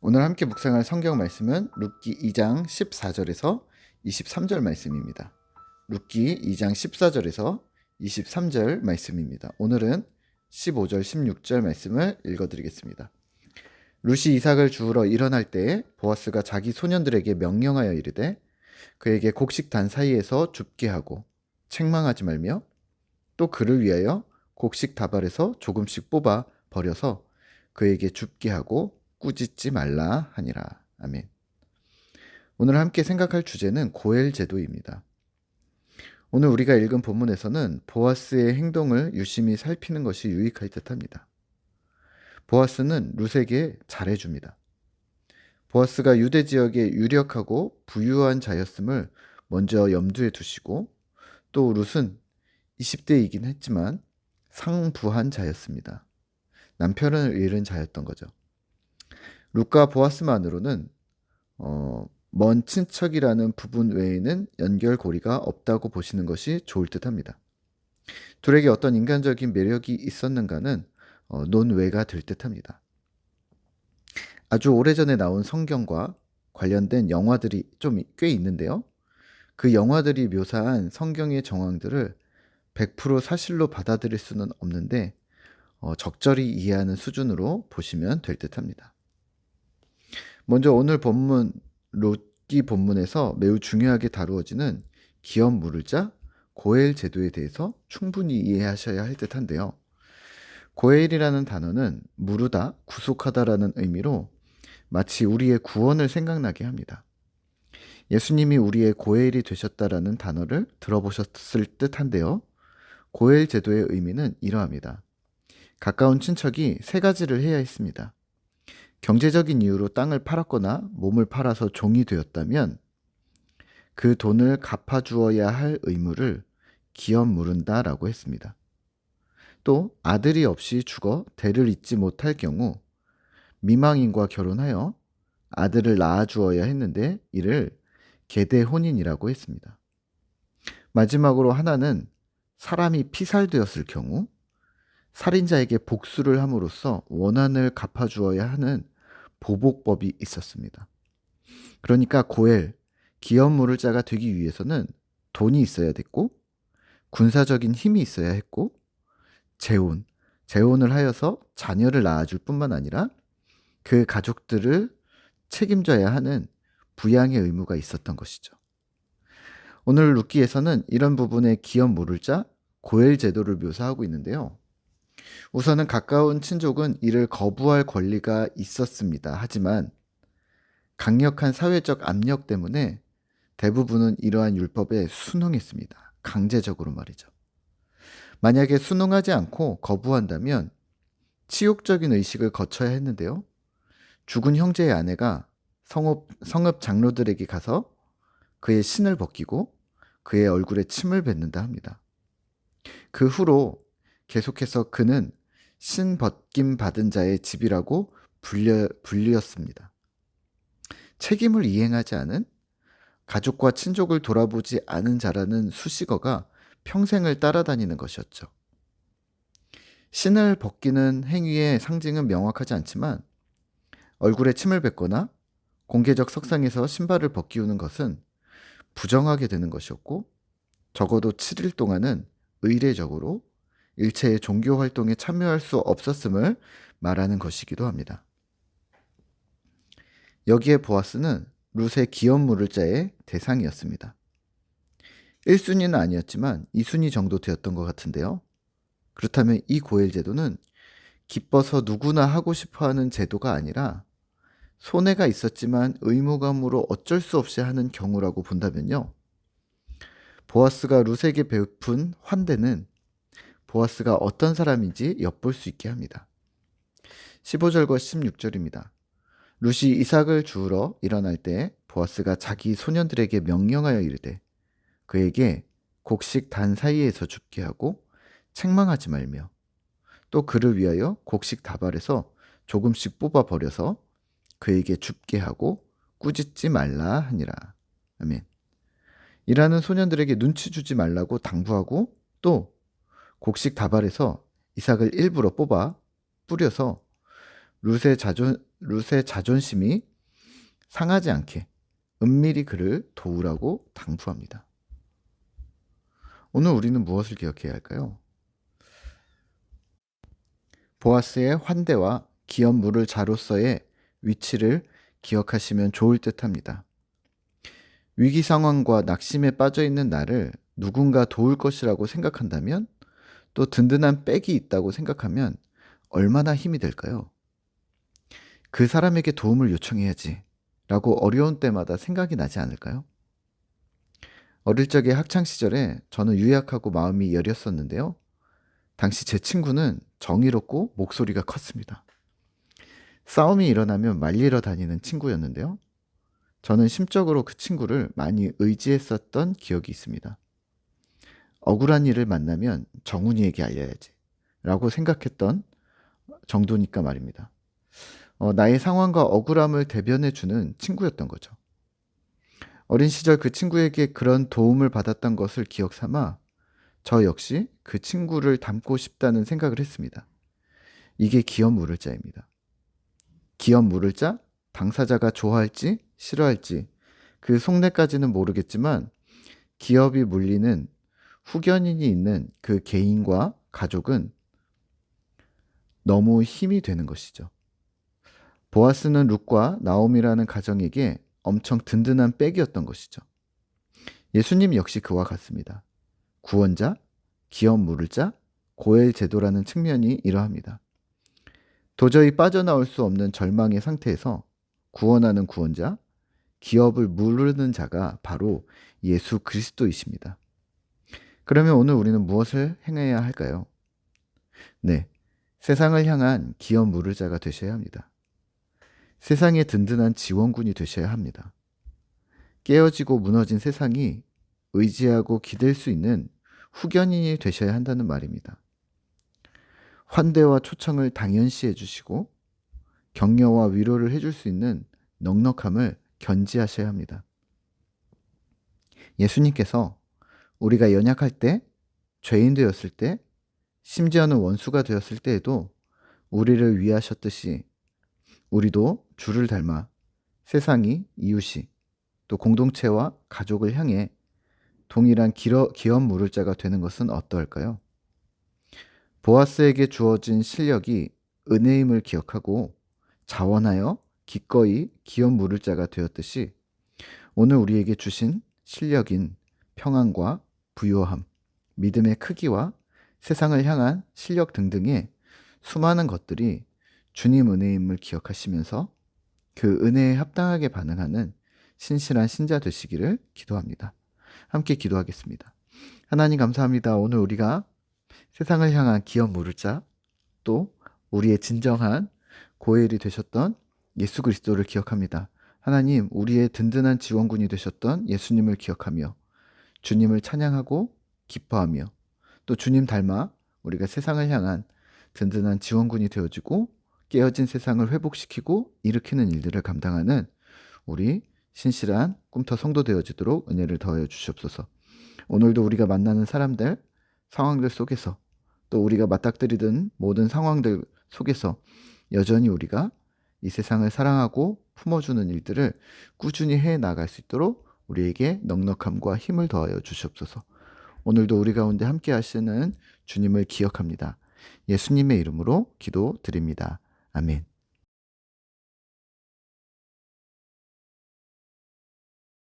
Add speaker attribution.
Speaker 1: 오늘 함께 묵상할 성경 말씀은 룻기 2장 14절에서 23절 말씀입니다. 룻기 2장 14절에서 23절 말씀입니다. 오늘은 15절 16절 말씀을 읽어드리겠습니다. 룻이 이삭을 주우러 일어날 때에 보아스가 자기 소년들에게 명령하여 이르되 그에게 곡식단 사이에서 줍게 하고 책망하지 말며 또 그를 위하여 곡식 다발에서 조금씩 뽑아 버려서 그에게 줍게 하고 꾸짖지 말라 하니라. 아멘. 오늘 함께 생각할 주제는 고엘 제도입니다. 오늘 우리가 읽은 본문에서는 보아스의 행동을 유심히 살피는 것이 유익할 듯합니다. 보아스는 룻에게 잘해줍니다. 보아스가 유대 지역에 유력하고 부유한 자였음을 먼저 염두에 두시고 또 룻은 20대이긴 했지만 상부한 자였습니다. 남편을 잃은 자였던 거죠. 룻과 보아스만으로는 먼 친척이라는 부분 외에는 연결고리가 없다고 보시는 것이 좋을 듯합니다. 둘에게 어떤 인간적인 매력이 있었는가는 논외가 될 듯합니다. 아주 오래전에 나온 성경과 관련된 영화들이 좀 꽤 있는데요. 그 영화들이 묘사한 성경의 정황들을 100% 사실로 받아들일 수는 없는데 적절히 이해하는 수준으로 보시면 될 듯합니다. 먼저 오늘 본문 룻기 본문에서 매우 중요하게 다루어지는 기업 물을 자 고엘 제도에 대해서 충분히 이해하셔야 할 듯한데요. 고엘이라는 단어는 무르다, 구속하다라는 의미로 마치 우리의 구원을 생각나게 합니다. 예수님이 우리의 고엘이 되셨다라는 단어를 들어보셨을 듯한데요. 고엘 제도의 의미는 이러합니다. 가까운 친척이 세 가지를 해야 했습니다. 경제적인 이유로 땅을 팔았거나 몸을 팔아서 종이 되었다면 그 돈을 갚아주어야 할 의무를 기업 물은다라고 했습니다. 또 아들이 없이 죽어 대를 잇지 못할 경우 미망인과 결혼하여 아들을 낳아주어야 했는데 이를 계대 혼인이라고 했습니다. 마지막으로 하나는 사람이 피살되었을 경우 살인자에게 복수를 함으로써 원한을 갚아주어야 하는 보복법이 있었습니다. 그러니까 고엘, 기업 물을 자가 되기 위해서는 돈이 있어야 됐고 군사적인 힘이 있어야 했고 재혼을 하여서 자녀를 낳아줄 뿐만 아니라 그 가족들을 책임져야 하는 부양의 의무가 있었던 것이죠. 오늘 룻기에서는 이런 부분의 기업 물을 자 고엘 제도를 묘사하고 있는데요. 우선은 가까운 친족은 이를 거부할 권리가 있었습니다. 하지만 강력한 사회적 압력 때문에 대부분은 이러한 율법에 순응했습니다. 강제적으로 말이죠. 만약에 순응하지 않고 거부한다면 치욕적인 의식을 거쳐야 했는데요. 죽은 형제의 아내가 성읍 장로들에게 가서 그의 신을 벗기고 그의 얼굴에 침을 뱉는다 합니다. 그 후로 계속해서 그는 신 벗김 받은 자의 집이라고 불리었습니다. 책임을 이행하지 않은 가족과 친족을 돌아보지 않은 자라는 수식어가 평생을 따라다니는 것이었죠. 신을 벗기는 행위의 상징은 명확하지 않지만 얼굴에 침을 뱉거나 공개적 석상에서 신발을 벗기우는 것은 부정하게 되는 것이었고 적어도 7일 동안은 의례적으로 일체의 종교 활동에 참여할 수 없었음을 말하는 것이기도 합니다. 여기에 보아스는 룻의 기업 물을 자의 대상이었습니다. 1순위는 아니었지만 2순위 정도 되었던 것 같은데요. 그렇다면 이 고엘 제도는 기뻐서 누구나 하고 싶어하는 제도가 아니라 손해가 있었지만 의무감으로 어쩔 수 없이 하는 경우라고 본다면요. 보아스가 룻에게 베푼 환대는 보아스가 어떤 사람인지 엿볼 수 있게 합니다. 15절과 16절입니다. 룻이 이삭을 주우러 일어날 때 보아스가 자기 소년들에게 명령하여 이르되 그에게 곡식 단 사이에서 줍게 하고 책망하지 말며 또 그를 위하여 곡식 다발에서 조금씩 뽑아 버려서 그에게 줍게 하고 꾸짖지 말라 하니라. 아멘. 일하는 소년들에게 눈치 주지 말라고 당부하고 또 곡식 다발에서 이삭을 일부러 뽑아 뿌려서 룻의 룻의 자존심이 상하지 않게 은밀히 그를 도우라고 당부합니다. 오늘 우리는 무엇을 기억해야 할까요? 보아스의 환대와 기업 물을 자로서의 위치를 기억하시면 좋을 듯합니다. 위기 상황과 낙심에 빠져 있는 나를 누군가 도울 것이라고 생각한다면, 또 든든한 백이 있다고 생각하면 얼마나 힘이 될까요? 그 사람에게 도움을 요청해야지 라고 어려운 때마다 생각이 나지 않을까요? 어릴 적에 학창시절에 저는 유약하고 마음이 여렸었는데요. 당시 제 친구는 정의롭고 목소리가 컸습니다. 싸움이 일어나면 말리러 다니는 친구였는데요. 저는 심적으로 그 친구를 많이 의지했었던 기억이 있습니다. 억울한 일을 만나면 정훈이에게 알려야지 라고 생각했던 정도니까 말입니다. 나의 상황과 억울함을 대변해주는 친구였던 거죠. 어린 시절 그 친구에게 그런 도움을 받았던 것을 기억 삼아 저 역시 그 친구를 닮고 싶다는 생각을 했습니다. 이게 기업 물을 자입니다. 기업 물을 자, 당사자가 좋아할지 싫어할지 그 속내까지는 모르겠지만 기업이 물리는 후견인이 있는 그 개인과 가족은 너무 힘이 되는 것이죠. 보아스는 룻과 나옴이라는 가정에게 엄청 든든한 백이었던 것이죠. 예수님 역시 그와 같습니다. 구원자, 기업 물을 자, 고엘 제도라는 측면이 이러합니다. 도저히 빠져나올 수 없는 절망의 상태에서 구원하는 구원자, 기업을 무르는 자가 바로 예수 그리스도이십니다. 그러면 오늘 우리는 무엇을 행해야 할까요? 네, 세상을 향한 기업 물을 자가 되셔야 합니다. 세상의 든든한 지원군이 되셔야 합니다. 깨어지고 무너진 세상이 의지하고 기댈 수 있는 후견인이 되셔야 한다는 말입니다. 환대와 초청을 당연시 해주시고 격려와 위로를 해줄 수 있는 넉넉함을 견지하셔야 합니다. 예수님께서 우리가 연약할 때, 죄인 되었을 때, 심지어는 원수가 되었을 때에도 우리를 위하셨듯이 우리도 주를 닮아 세상이, 이웃이, 또 공동체와 가족을 향해 동일한 기업 물을 자가 되는 것은 어떠할까요? 보아스에게 주어진 실력이 은혜임을 기억하고 자원하여 기꺼이 기업 물을 자가 되었듯이 오늘 우리에게 주신 실력인 평안과 부요함, 믿음의 크기와 세상을 향한 실력 등등의 수많은 것들이 주님 은혜임을 기억하시면서 그 은혜에 합당하게 반응하는 신실한 신자 되시기를 기도합니다. 함께 기도하겠습니다. 하나님 감사합니다. 오늘 우리가 세상을 향한 기업 물을 자, 또 우리의 진정한 고엘이 되셨던 예수 그리스도를 기억합니다. 하나님, 우리의 든든한 지원군이 되셨던 예수님을 기억하며 주님을 찬양하고 기뻐하며 또 주님 닮아 우리가 세상을 향한 든든한 지원군이 되어지고 깨어진 세상을 회복시키고 일으키는 일들을 감당하는 우리 신실한 꿈터 성도 되어지도록 은혜를 더하여 주시옵소서. 오늘도 우리가 만나는 사람들, 상황들 속에서 또 우리가 맞닥뜨리던 모든 상황들 속에서 여전히 우리가 이 세상을 사랑하고 품어주는 일들을 꾸준히 해 나갈 수 있도록 우리에게 넉넉함과 힘을 더하여 주시옵소서. 오늘도 우리 가운데 함께 하시는 주님을 기억합니다. 예수님의 이름으로 기도드립니다. 아멘.